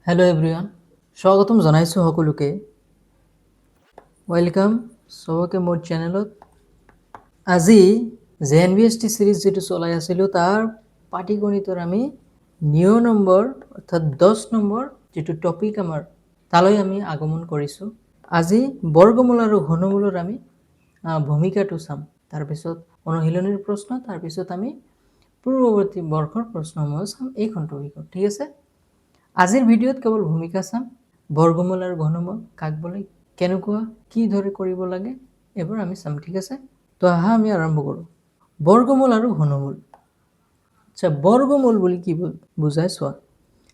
Hello' everyone, স্বাগতম জনাইছোঁ সকলোকে। ৱেলকাম চবকে মোৰ চেনেলত। আজি JNVST চিৰিজ যিটো চলাই আছিলোঁ তাৰ পাটিগণিতৰ আমি নিয় নম্বৰ অৰ্থাৎ 10 নম্বৰ যিটো টপিক আমাৰ তালৈ আমি আগমন কৰিছোঁ। আজি বৰ্গমূল আৰু ঘনমূলৰ আমি ভূমিকাটো চাম, তাৰপিছত অনুশীলনীৰ প্ৰশ্ন, তাৰপিছত আমি পূৰ্বৱৰ্তী বৰ্ষৰ প্ৰশ্নসমূহ চাম এইখন টপিকত। ঠিক আছে, আজিৰ ভিডিঅ'ত কেৱল ভূমিকা চাম। বৰ্গমূল আৰু ঘনমূল কাক বোলে, কেনেকুৱা কি ধৰে কৰিব লাগে এইবোৰ আমি চাম। ঠিক আছে, তো আহা আমি আৰম্ভ কৰোঁ। বৰ্গমূল আৰু ঘনমূল। আচ্ছা, বৰ্গমূল বুলি কি বুজাই চোৱা।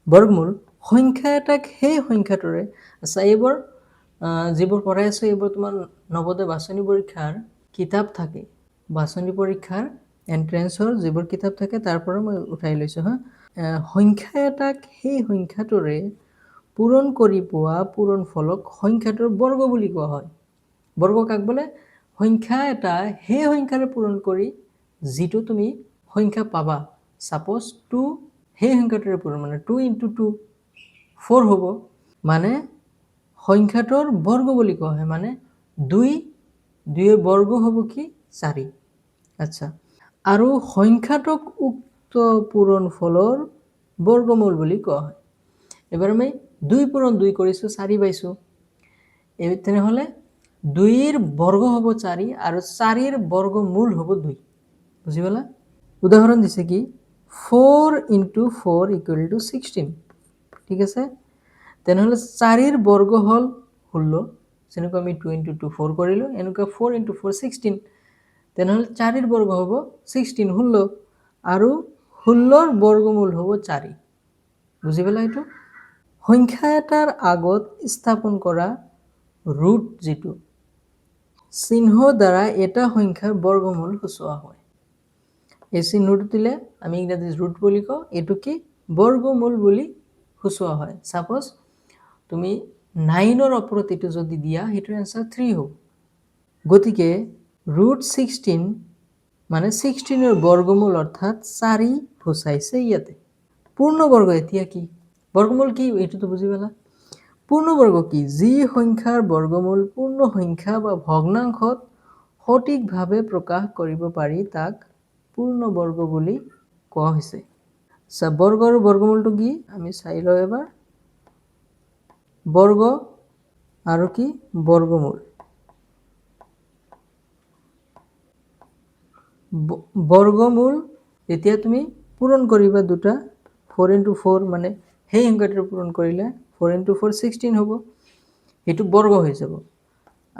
বৰ্গমূল সংখ্যা এটাক সেই সংখ্যাটোৰে, আচ্ছা এইবোৰ যিবোৰ পঢ়াই আছোঁ এইবোৰ তোমাৰ নৱোদয় বাছনি পৰীক্ষাৰ কিতাপ থাকে, বাছনি পৰীক্ষাৰ এণ্ট্ৰেন্সৰ যিবোৰ কিতাপ থাকে তাৰ পৰা মই উঠাই লৈছোঁ। সংখ্যা এটাক সেই সংখ্যাটোৰে পূৰণ কৰি পোৱা পূৰণ ফলক সংখ্যাটোৰ বৰ্গ বুলি কোৱা হয়। বৰ্গ কাক বোলে, সংখ্যা এটা সেই সংখ্যাৰে পূৰণ কৰি যিটো তুমি সংখ্যা পাবা, ছাপ'জ 2 সেই সংখ্যাটোৰে পূৰণ, মানে 2 × 2 4 হ'ব, মানে সংখ্যাটোৰ বৰ্গ বুলি কোৱা হয়। মানে 2ৰ বৰ্গ হ'ব কি 4। আচ্ছা, আৰু সংখ্যাটোক উক্ত পূৰণ ফলৰ বৰ্গমূল বুলি কোৱা হয়। এবাৰ আমি 2 পূৰণ 2 কৰিছোঁ, 4 পাইছোঁ। তেনেহ'লে 2ৰ বৰ্গ হ'ব 4 আৰু 4ৰ বৰ্গমূল হ'ব 2। বুজি পালা? উদাহৰণ দিছে কি 4 × 4 = 16। ঠিক আছে, তেনেহ'লে 4ৰ বৰ্গ হ'ল 16, যেনেকুৱা আমি 2 × 2 4 কৰিলোঁ, এনেকুৱা 4 × 4 16। তেনেহ'লে 4ৰ বৰ্গ হ'ব 16 16, আৰু 16ৰ বৰ্গমূল হ'ব 4। বুজি পালা? এইটো সংখ্যা এটাৰ আগত স্থাপন কৰা ৰুট যিটো চিহ্ন দ্বাৰা এটা সংখ্যাৰ বৰ্গমূল সূচোৱা হয়। এই চিহ্নটো দিলে আমি ইংৰাজীত ৰুট বুলি কওঁ, এইটো কি বৰ্গমূল বুলি সূচোৱা হয়। ছাপ'জ তুমি 9ৰ ওপৰত এইটো যদি দিয়া, সেইটোৰ এনচাৰ 3 হ'ব। গতিকে √16 মানে 16ৰ বৰ্গমূল অৰ্থাৎ 4 সূচাইছে ইয়াতে। পূৰ্ণবৰ্গ এতিয়া কি? বৰ্গমূল কি এইটোতো বুজি পালা। পূৰ্ণবৰ্গ কি? যি সংখ্যাৰ বৰ্গমূল পূৰ্ণ সংখ্যা বা ভগ্নাংশত সঠিকভাৱে প্ৰকাশ কৰিব পাৰি তাক পূৰ্ণবৰ্গ বুলি কোৱা হৈছে। আচ্ছা, বৰ্গ আৰু বৰ্গমূলটো কি আমি চাই লওঁ এবাৰ। বৰ্গ আৰু কি বৰ্গমূল। বৰ্গমূল যেতিয়া তুমি পূৰণ কৰিবা দুটা, 4 × 4 মানে সেই সংখ্যাটো পূৰণ কৰিলে 4 × 4 16 হ'ব, সেইটো বৰ্গ হৈ যাব।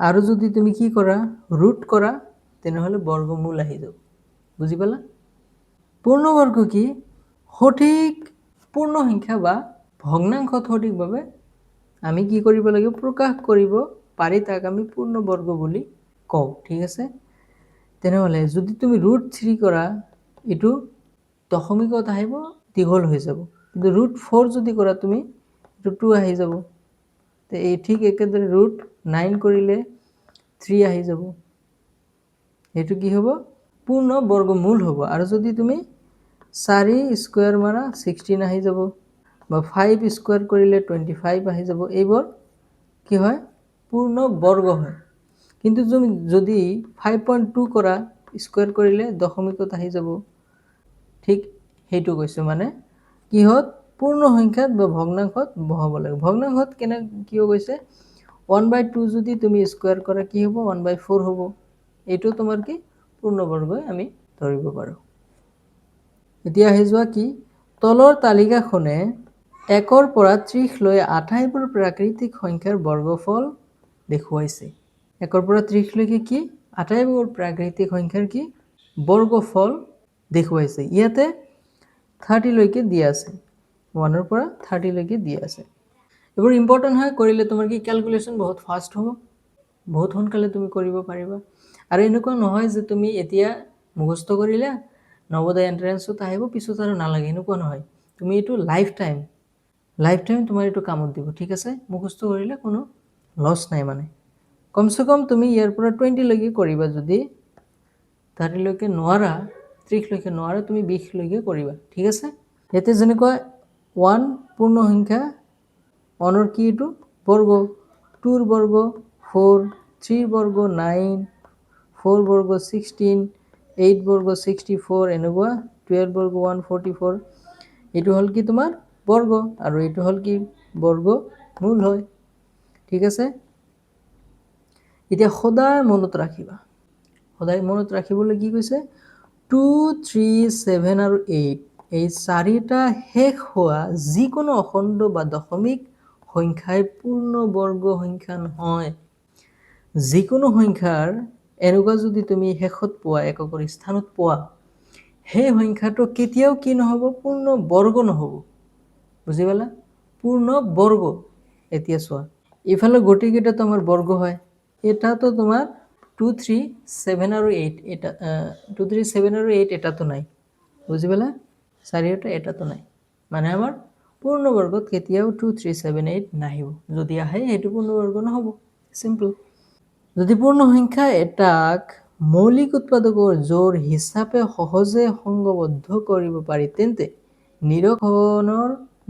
আৰু যদি তুমি কি কৰা ৰুট কৰা, তেনেহ'লে বৰ্গমূল আহি যাব। বুজি পালা? পূৰ্ণবৰ্গ কি? সঠিক পূৰ্ণ সংখ্যা বা ভগ্নাংশত সঠিকভাৱে আমি কি কৰিব লাগিব, প্ৰকাশ কৰিব পাৰি তাক আমি পূৰ্ণবৰ্গ বুলি কওঁ। ঠিক আছে, তেনেহ'লে যদি তুমি √3 কৰা, এইটো দশমিকত আহিব, দীঘল হৈ যাব। কিন্তু √4 যদি কৰা তুমি, এইটো 2 আহি যাব। তো এই ঠিক একেদৰে √9 কৰিলে 3 আহি যাব। এইটো কি হ'ব, পূৰ্ণ বৰ্গমূল হ'ব। আৰু যদি তুমি 4 স্কুৱাৰ মাৰা 16 আহি যাব, বা 5 স্কুৱাৰ কৰিলে 25 আহি যাব। এইবোৰ কি হয়, পূৰ্ণ বৰ্গ হয়। কিন্তু তুমি যদি 5.2 কৰা, স্কুৱাৰ কৰিলে দশমিকত আহি যাব। ঠিক সেইটো কৈছোঁ, মানে কিহত পূৰ্ণ সংখ্যাত বা ভগ্নাংশত বহাব লাগে। ভগ্নাংশত কিয় কৈছে, 1/2 যদি তুমি স্কুৱাৰ কৰা কি হ'ব, 1/4 হ'ব। এইটো তোমাৰ কি পূৰ্ণবৰ্গই আমি ধৰিব পাৰোঁ। এতিয়া আহি যোৱা কি, তলৰ তালিকাখনে 1ৰ পৰা 30 লৈ আটাইবোৰ প্ৰাকৃতিক সংখ্যাৰ বৰ্গফল দেখুৱাইছে। 1ৰ পৰা 30 লৈকে কি আটাইবোৰ প্ৰাকৃতিক সংখ্যাৰ কি বৰ্গফল দেখুৱাইছে। ইয়াতে 30 লৈকে দিয়া আছে, 1ৰ পৰা 30 লৈকে দিয়া আছে। এইবোৰ ইম্পৰ্টেণ্ট হয়, কৰিলে তোমাৰ কি কেলকুলেশ্যন বহুত ফাষ্ট হ'ব, বহুত সোনকালে তুমি কৰিব পাৰিবা। আৰু এনেকুৱা নহয় যে তুমি এতিয়া মুখস্থ কৰিলা, নৱোদয় এণ্ট্ৰেন্সত আহিব, পিছত আৰু নালাগে, এনেকুৱা নহয়। তুমি এইটো লাইফ টাইম তোমাৰ এইটো কামত দিব। ঠিক আছে, মুখস্থ কৰিলে কোনো লছ নাই। মানে কমচে কম তুমি ইয়াৰ পৰা 20 লৈকে কৰিবা। যদি 30 লৈকে নোৱাৰা, 30 লৈকে নোৱাৰা, তুমি 20 লৈকে কৰিবা। ঠিক আছে, ইয়াতে যেনেকুৱা 1 পূৰ্ণ সংখ্যা 1 কি এইটো বৰ্গ 2 ৰ বৰ্গ 4 3 ৰ বৰ্গ 9 4 বৰ্গ 16 8 বৰ্গ 64 এনেকুৱা 12 বৰ্গ 144 এইটো হল কি তোমাৰ বৰ্গ আৰু এইটো হল কি বৰ্গ মূল হয় ঠিক আছে এতিয়া সদায় মনত ৰাখিবা সদায় মনত ৰাখিবলৈ কি কৈছে 2 3 7 আৰু 8 এই চাৰিটা শেষ হোৱা যিকোনো অখণ্ড বা দশমিক সংখ্যাই পূৰ্ণ বৰ্গ সংখ্যা নহয় যিকোনো সংখ্যাৰ এনেকুৱা যদি তুমি শেষত পোৱা এককৰ স্থানত পোৱা সেই সংখ্যাটো কেতিয়াও কি নহব পূৰ্ণ বৰ্গ নহব বুজি পালা পূৰ্ণ বৰ্গ এতিয়া চোৱা ইফালে গটিকেইটা তোমাৰ বৰ্গ হয় এটা তো তোমাৰ 2 3 7 আৰু 8 এটা 2 3 7 আৰু 8 এটা তো নাই বুজি পালা চাৰিটা এটা তো নাই মানে আমাৰ পূৰ্ণ বৰ্গত কেতিয়াও 2 3 7 8 নাহিব যদি আহে এটো পূৰ্ণ বৰ্গ নহব সিম্পল যদি পূৰ্ণ সংখ্যা এটাক মৌলিক উৎপাদকৰ জোৰ হিচাপে সহজে সংগবদ্ধ কৰিব পাৰি তেন্তে নিৰক্ষণৰ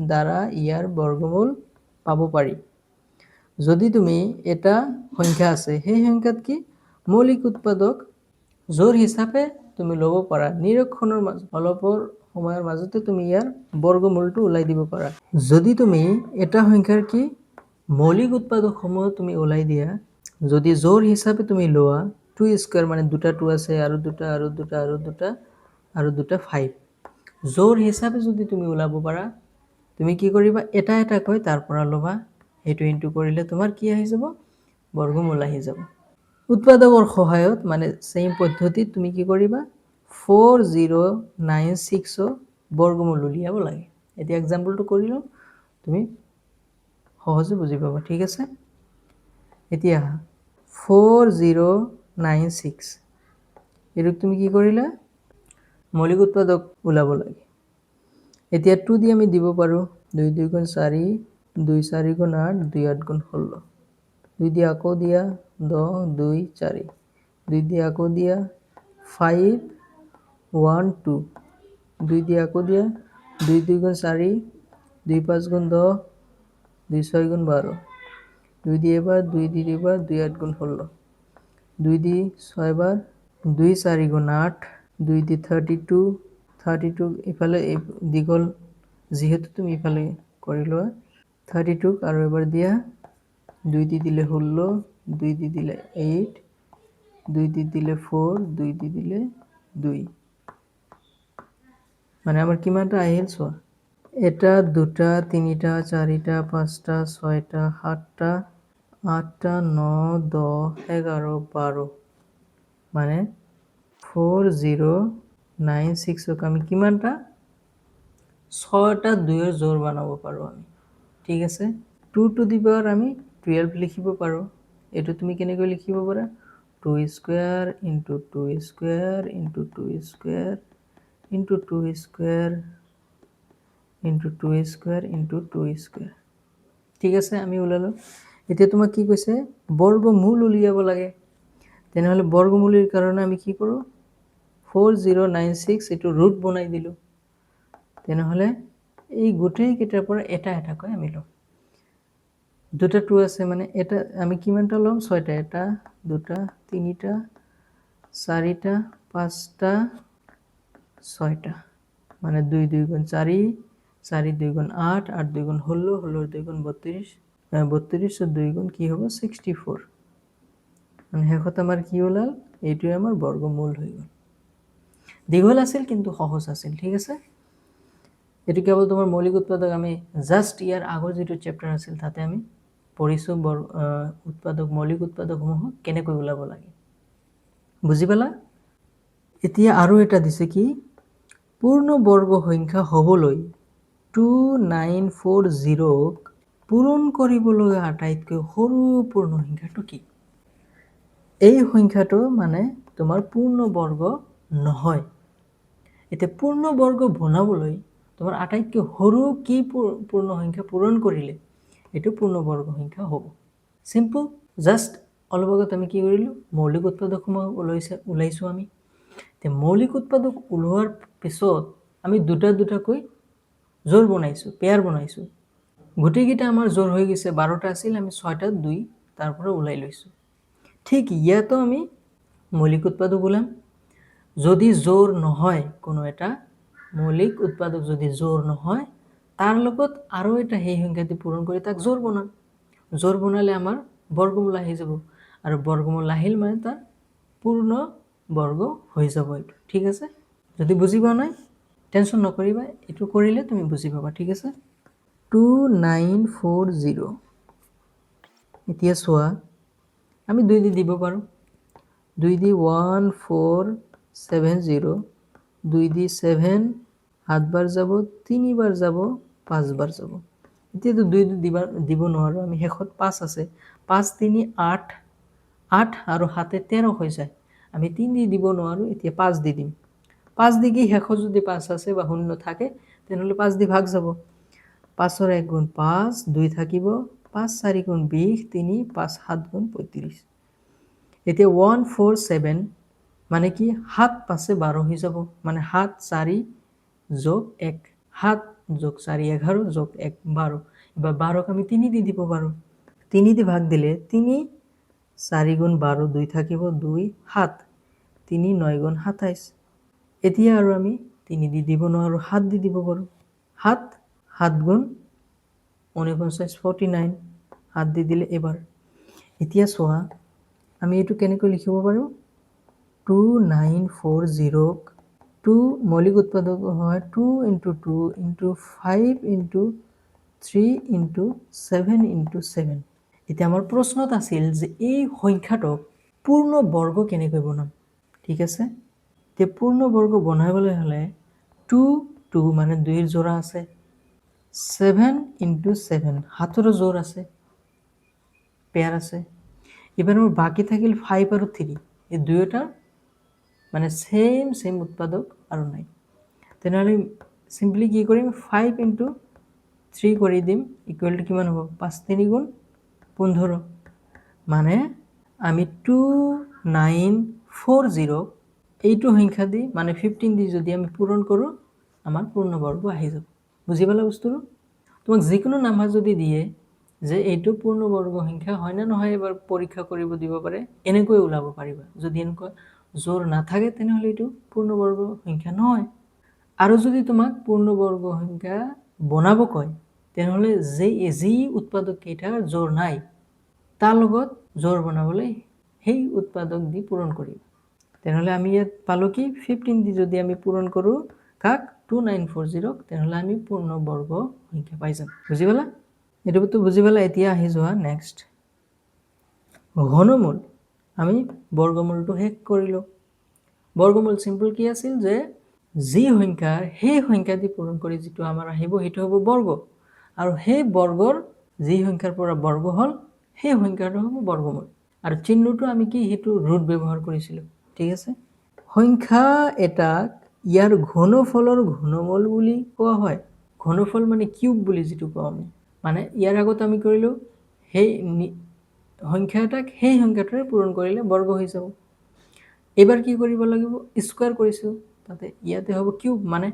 দ্বাৰা ইয়াৰ বৰ্গমূল পাব পাৰি যদি তুমি এটা সংখ্যা আছে সেই সংখ্যাত কি মৌলিক উৎপাদক জোৰ হিচাপে তুমি লব পাৰা নিৰক্ষণৰ অলপৰ সময়ৰ মাজতে তুমি ইয়াৰ বৰ্গমূলটো উলাই দিব পাৰা যদি তুমি এটা সংখ্যাৰ কি মৌলিক উৎপাদক সমূহ তুমি উলাই দিয়া যদি জোৰ হিচাপে তুমি লোৱা 2 স্কয়াৰ মানে দুটা 2 আছে আৰু দুটা আৰু দুটা আৰু দুটা আৰু দুটা 5 জোৰ হিচাপে যদি তুমি উলাব পাৰা তুমি কি কৰিবা এটা এটা কৈ তাৰ পৰা লবা হেতু ইনটু কৰিলে তোমাৰ কি আহি যাব বৰ্গমূল আহি যাব উৎপাদকৰ সহায়ত মানে সেম পদ্ধতিত তুমি কি কৰিবা 4096 বৰ্গমূল উলিয়াব লাগে এতিয়া এক্সাম্পলটো কৰিলো তুমি সহজে বুজি পাবা ঠিক আছে এতিয়া 4096 এৰক তুমি কি কৰিলা মৌলিক উৎপাদক উলাব লাগে এতিয়া 2 দি আমি দিব পাৰো 2 2 গুণ 4 2 4 গুণ 8 2 8 গুণ 16 2 দি আকৌ দিয়া 10 2 4 2 দি আকৌ দিয়া 5 1 2 2 দি আকৌ দিয়া 2 2 গুণ 4 2 5 গুণ 10 2 6 গুণ 12 2 দি এবাৰ 2 দি দিবা 2 8 গুণ 16 2 দি 6 বার 2 4 গুণ 8 2 দি 32 32 ইফালে দীঘল যেহেতু তুমি ইফালে কৰিলো 32 আৰু এবাৰ দিয়া 2 দি দিলে 16 2 দি দিলে 8 2 দি দিলে 4 2 দি দিলে 2 মানে আমাৰ কিমানটা আহিল চোৱা এটা দুটা তিনিটা চাৰিটা পাঁচটা ছয়টা সাতটা আটটা 9 10 11 12 মানে 4096 আমি কিমানটা 6টা 2 এর জোড় বানাবো পারো আমি ঠিক আছে 2 টু দি পাওয়ার আমি 12 লিখিব পারো এটো তুমি কেনেকৈ লিখিব পাৰা 2 square into 2 square into 2 square into 2 square into 2 square into 2 square ঠিক আছে আমি উলালো এতিয়া তোমাক কি কৈছে বৰ্গমূল উলিয়াব লাগে তেনেহলে বৰ্গমূলৰ কাৰণে আমি কি কৰো 4096 এটো ৰুট বনাই দিলো তেনেহলে এই গোটেই কেইটাৰ পৰা এটা এটা কৈ আমি লম দুটা 2 আছে মানে এটা আমি কিমানটা লম 6টা এটা দুটা তিনিটা চাৰিটা পাঁচটা 6টা মানে 2 2 গুণ 4 4 2 গুণ 8 8 2 গুণ 16 16 2 গুণ 32 32 2 গুণ কি হ'ব 64 মানে হেকত আমাৰ কি ওলাল এইটোই আমাৰ বৰ্গমূল হৈ গল দীঘল আছিল কিন্তু সহজ আছিল ঠিক আছে এটো কেৱল তোমাৰ মৌলিক উৎপাদক আমি জাস্ট ইয়াৰ আগৰ যেটো চ্যাপ্টাৰ আছিল তাতে আমি পঢ়িছো উৎপাদক মৌলিক উৎপাদকসমূহ কেনেকৈ উলাব লাগে বুজি পালা এতিয়া আৰু এটা দিছে কি পূৰ্ণ বৰ্গ সংখ্যা হবলৈ 2940 পূৰণ কৰিবলৈ আটাইতকৈ সৰু পূৰ্ণ সংখ্যাটো কি এই সংখ্যাটো মানে তোমাৰ পূৰ্ণ বৰ্গ নহয় এতিয়া পূৰ্ণ বৰ্গ বনাবলৈ তোমাৰ আটাইতকৈ সৰু কি পূৰ্ণ সংখ্যা পূৰণ কৰিলে এটো পূৰ্ণ বৰ্গ সংখ্যা হ'ব সিম্পল জাস্ট অলপ আগত আমি কি কৰিলো মৌলিক উৎপাদকসমূহ উলাইছো আমি তে মৌলিক উৎপাদক উলোৱাৰ পিছত আমি দুটা দুটা কৈ জোৰ বনাইছো পেয়াৰ বনাইছো গোটেইকেইটা আমাৰ জোৰ হৈ গৈছে 12টা আছিল আমি 6টা 2 তাৰ পৰা ওলাই লৈছোঁ ঠিক ইয়াতো আমি মৌলিক উৎপাদক ওলাম যদি জোৰ নহয় কোনো এটা মৌলিক উৎপাদক যদি জোৰ নহয় তাৰ লগত আৰু এটা সেই সংখ্যাটি পূৰণ কৰি তাক জোৰ বনাম জোৰ বনালে আমাৰ বৰ্গমূল আহি যাব আৰু বৰ্গমূল আহিল মানে তাৰ পূৰ্ণ বৰ্গ হৈ যাব এইটো ঠিক আছে যদি বুজি পোৱা নাই টেনচন নকৰিবা এইটো কৰিলে তুমি বুজি পাবা ঠিক আছে 2940 এতিয়া চোৱা আমি 2 দি দিব পাৰোঁ 2 দি 1470 2 দি 7 7 বাৰ যাব 3 বাৰ যাব 5 বাৰ যাব এতিয়াতো 2 দিব নোৱাৰোঁ আমি শেষত 5 আছে 5 3 8 8 আৰু 7 13 হৈ যায় আমি 3 দি দিব নোৱাৰোঁ এতিয়া 5 দি দিম 5 দি কি শেষত যদি 5 আছে বা শূন্য থাকে তেনেহ'লে 5 দি ভাগ যাব 5 ৰ 1 গুণ 5 2 থাকিব 5 4 গুণ 20 3 5 7 গুণ 35 এতিয়া 147 মানে কি 7 5 12 হৈ যাব মানে 7 4 যোগ 1 7 যোগ 4 11 যোগ 1 12 এবার 12 আমি 3 দি দিব পাৰোঁ 3 দি ভাগ দিলে 3 4 গুণ 12 2 থাকিব 2 7 3 9 গুণ 27 এতিয়া আৰু আমি 3 দি দিব নোৱাৰোঁ 7 দি দিব পাৰোঁ 7 7 গুণ 49 49 7 দি দিলে এবাৰ এতিয়া চোৱা আমি এইটো কেনেকৈ লিখিব পাৰোঁ 2940 2 মৌলিক উৎপাদক হয় 2 × 2 × 5 × 3 × 7 × 7 এতিয়া আমাৰ প্ৰশ্নত আছিল যে এই সংখ্যাটোক পূৰ্ণ বৰ্গ কেনেকৈ বনাম ঠিক আছে তে পূৰ্ণ বৰ্গ বনাবলৈ হ'লে 2 2 মানে 2 ৰ জোৰা আছে 7 × 7 হাতৰো জোৰ আছে পেয়াৰ আছে এবাৰ আমাৰ বাকি থাকিল 5 আৰু 3 এই দুয়োটা মানে সেম উৎপাদক আৰু নাই তেনেহ'লে সিম্পলি কি কৰিম 5 × 3 কৰি দিম ইকুৱেল টু কিমান হ'ব 5 3 গুণ 15 মানে আমি 2940 এইটো সংখ্যা দি মানে 15 দি যদি আমি পূৰণ কৰোঁ আমাৰ পূৰ্ণবৰ্গ আহি যাব বুজি পালা বস্তুটো তোমাক যিকোনো নাম্বাৰ যদি দিয়ে যে এইটো পূৰ্ণবৰ্গ সংখ্যা হয় না নহয় এবাৰ পৰীক্ষা কৰিব দিব পাৰে এনেকৈ ওলাব পাৰিবা যদি এনেকুৱা জোৰ নাথাকে তেনেহ'লে এইটো পূৰ্ণবৰ্গ সংখ্যা নহয় আৰু যদি তোমাক পূৰ্ণবৰ্গ সংখ্যা বনাব কয় তেনেহ'লে যি উৎপাদক কেইটাৰ জোৰ নাই তাৰ লগত জোৰ বনাবলৈ সেই উৎপাদক দি পূৰণ কৰিবা তেনেহ'লে আমি ইয়াত পালোঁ কি 15 দি যদি আমি পূৰণ কৰোঁ কাক 2940 তেনেহ'লে আমি পূৰ্ণবৰ্গ সংখ্যা পাই যাম বুজি পালা এইটো বুজি পালা এতিয়া আহি যোৱা নেক্সট ঘনমূল আমি বৰ্গমূলটো শেষ কৰিলোঁ বৰ্গমূল সিম্পল কি আছিল যে যি সংখ্যা সেই সংখ্যা দি পূৰণ কৰি যিটো আমাৰ আহিব সেইটো হ'ব বৰ্গ আৰু সেই বৰ্গৰ যি সংখ্যাৰ পৰা বৰ্গ হ'ল সেই সংখ্যাটো হ'ব বৰ্গমূল আৰু চিহ্নটো আমি কি সেইটো ৰুট ব্যৱহাৰ কৰিছিলোঁ ঠিক আছে সংখ্যা এটাক ইয়াৰ ঘনফলৰ ঘনমূল বুলি কোৱা হয় ঘনফল মানে কিউব বুলি যিটো কওঁ আমি মানে ইয়াৰ আগত আমি কৰিলোঁ সেই সংখ্যা এটাক সেই সংখ্যাটোৰে পূৰণ কৰিলে বৰ্গ হৈ যাব এবাৰ কি কৰিব লাগিব স্কয়াৰ কৰিছোঁ তাতে ইয়াতে হ'ব কিউব মানে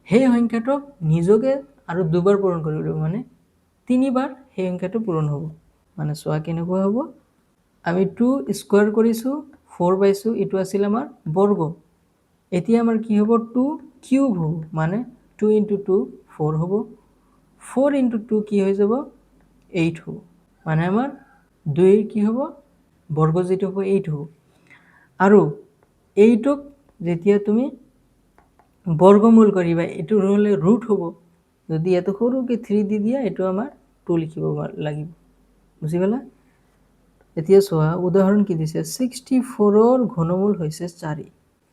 সেই সংখ্যাটোক নিজকে আৰু দুবাৰ পূৰণ কৰিব লাগিব মানে 3 বাৰ সেই সংখ্যাটো পূৰণ হ'ব মানে চোৱা কেনেকুৱা হ'ব আমি 2 স্কয়াৰ কৰিছোঁ 4 পাইছোঁ এটো আছিল আমাৰ বৰ্গ এতিয়া আমাৰ কি হ'ব 2 কিউব হ'ব মানে 2 × 2 4 হ'ব 4 × 2 কি হৈ যাব 8 হ'ব মানে আমাৰ 2 কি হ'ব বৰ্গ যেটো হ'ব 8 হ'ব আৰু এইটোক যেতিয়া তুমি বৰ্গমূল কৰিবা এটো হলে ৰুট হ'ব যদি এটো সৰুকে 3 দি দিয়া এটো আমাৰ 2 লিখিব লাগিব বুজি পালা এতিয়া চোৱা উদাহৰণ কি দিছে 64 ৰ ঘনমূল হৈছে 4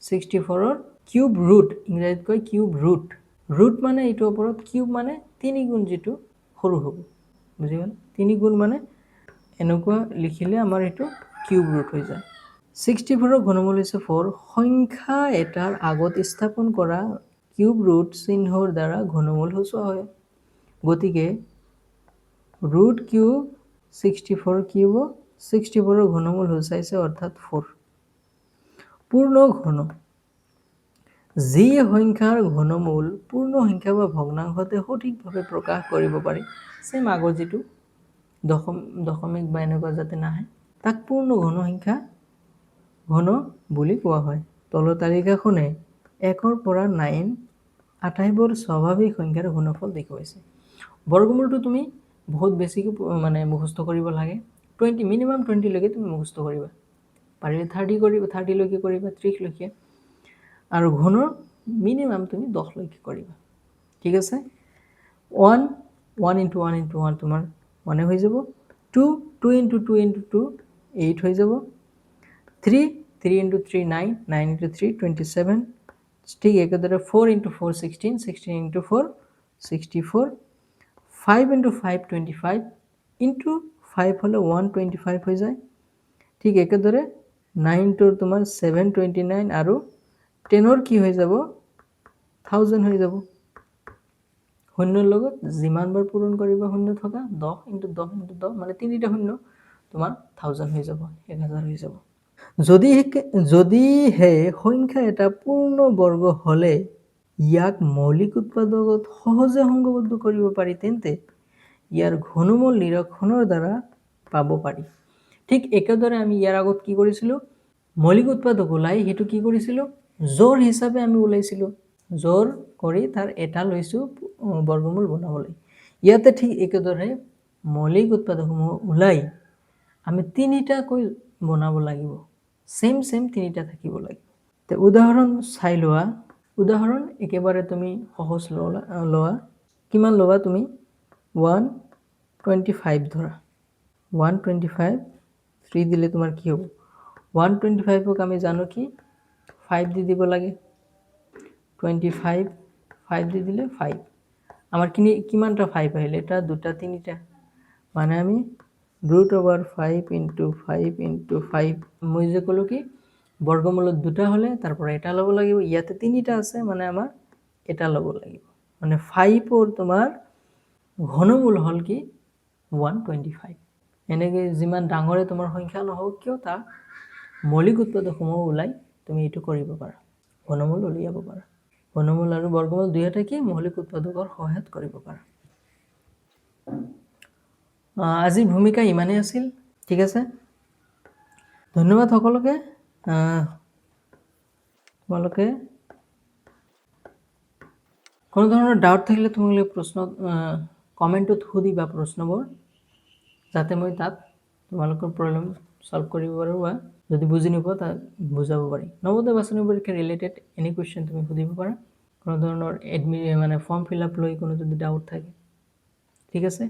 64 ৰ কিউব ৰুট ইংৰাজীত কয় কিউব ৰুট ৰুট মানে এইটো ওপৰত কিউব মানে 3 গুণ যেটো সৰু হ'ব বুজি পালা 3 গুণ মানে এনেকুৱা লিখিলে আমাৰ এটো কিউব ৰুট হৈ যায় 64 ৰ ঘনমূল হৈছে 4 সংখ্যা এটাৰ আগত স্থাপন কৰা কিউব ৰুট চিহ্নৰ দ্বাৰা ঘনমূল সূচোৱা হয় গতিকে ৰুট কিউব 64 কিউব 64 ৰ ঘনমূল সূচাইছে অৰ্থাৎ 4 পূৰ্ণ ঘন যি সংখ্যাৰ ঘনমূল পূৰ্ণ সংখ্যা বা ভগ্নাংশতে সঠিকভাৱে প্ৰকাশ কৰিব পাৰি, চেম আগৰ যিটো দশমিক বা এনেকুৱা যাতে নাহে, তাক পূৰ্ণ ঘন সংখ্যা ঘন বুলি কোৱা হয়। তলৰ তালিকাখনে 1ৰ পৰা 9 আটাইবোৰ স্বাভাৱিক সংখ্যাৰ ঘনফল দেখুৱাইছে। বৰ্গমূলটো তুমি বহুত বেছিকৈ মানে মুখস্থ কৰিব লাগে। মিনিমাম 20 লৈকে তুমি মুখস্থ কৰিবা, পাৰিলে 30 লৈকে কৰিবা, 30 লৈকে, আৰু ঘনৰ মিনিমাম তুমি 10 লৈকে কৰিবা। ঠিক আছে। 1 into 1 into 1 তোমাৰ 1 হৈ যাব। 2 into 2 into 2 8 হৈ যাব। 3 into 3 9 9 into 3 27। ঠিক একেদৰে 4 into 4 16 16 into 4 64। 5 into 5 25 into 5 হলে 125 হৈ যায়। ঠিক একেদৰে 9টোৰ তোমাৰ 729 আৰু 10ৰ কি হৈ যাব 1000 হৈ যাব। শূন্যৰ লগত যিমানবাৰ পূৰণ কৰিবা শূন্য থকা 10 into 10 into 10 মানে 3টা শূন্য তোমাৰ 1000 হৈ যাব, 1000 হৈ যাব। যদিহে সংখ্যা এটা পূৰ্ণ বৰ্গ হলে ইয়াক মৌলিক উৎপাদকত সহজে সংঘবদ্ধ কৰিব পাৰি, তেন্তে ইয়াৰ ঘনমূল নিৰীক্ষণৰ দ্বাৰা পাব পাৰি। ঠিক একেদৰে আমি ইয়াৰ আগত কি কৰিছিলো, মৌলিক উৎপাদক ওলাই সেইটো কি কৰিছিলো, জোৰ হিচাপে আমি ওলাইছিলো, জোৰ কৰি তাৰ এটা লৈছো বৰ্গমূল বনাবলৈ। ইয়াতে ঠিক একেদৰে মৌলিক উৎপাদকসমূহ ওলাই আমি 3টাকৈ বনাব লাগিব, সেম 3টা থাকিব লাগিব। তে উদাহৰণ চাই লোৱা। উদাহৰণ একেবাৰে তুমি সহজ লোৱা। কিমান ল'বা তুমি 125 ধৰা। 125 3 দিলে তোমাৰ কি হ'ব, 125ক আমি জানো কি 5 দি দিব লাগে। 25 5 দি দিলে 5। আমাৰ কিমানটা 5 আহিলে, এটা দুটা তিনিটা, মানে আমি √5 into 5 into 5। মই যে ক'লো কি বৰ্গমূলত দুটা হলে তাৰ পৰা এটা ল'ব লাগিব, ইয়াতে 3টা আছে মানে আমাৰ এটা ল'ব লাগিব, মানে 5ৰ তোমাৰ ঘনমূল হল কি 125। এনেকৈ যিমান ডাঙৰে তোমাৰ সংখ্যা নহওক কিয় তাৰ মৌলিক উৎপাদকসমূহ ওলাই তুমি এইটো কৰিব পাৰা, ঘনমূল উলিয়াব পাৰা। ঘনমূল আৰু বৰ্গমূল দুয়োটা কি মৌলিক উৎপাদকৰ সহায়ত কৰিব পাৰা। আজিৰ ভূমিকা ইমানেই আছিল। ঠিক আছে, ধন্যবাদ সকলোকে। তোমালোকে কোনো ধৰণৰ ডাউট থাকিলে তোমালোকে প্ৰশ্ন কমেণ্টত সুধিবা প্ৰশ্নবোৰ, যাতে মই তাত তোমালোকৰ প্ৰব্লেম সলভ কৰিব পাৰোঁ বা যদি বুজি নোপোৱা তাক বুজাব পাৰি। নৱোদয় বাছনি পৰীক্ষা ৰিলেটেড এনি কুৱেশ্যন তুমি সুধিব পাৰা, কোনো ধৰণৰ মানে ফৰ্ম ফিল আপ লৈ কোনো যদি ডাউট থাকে। ঠিক আছে।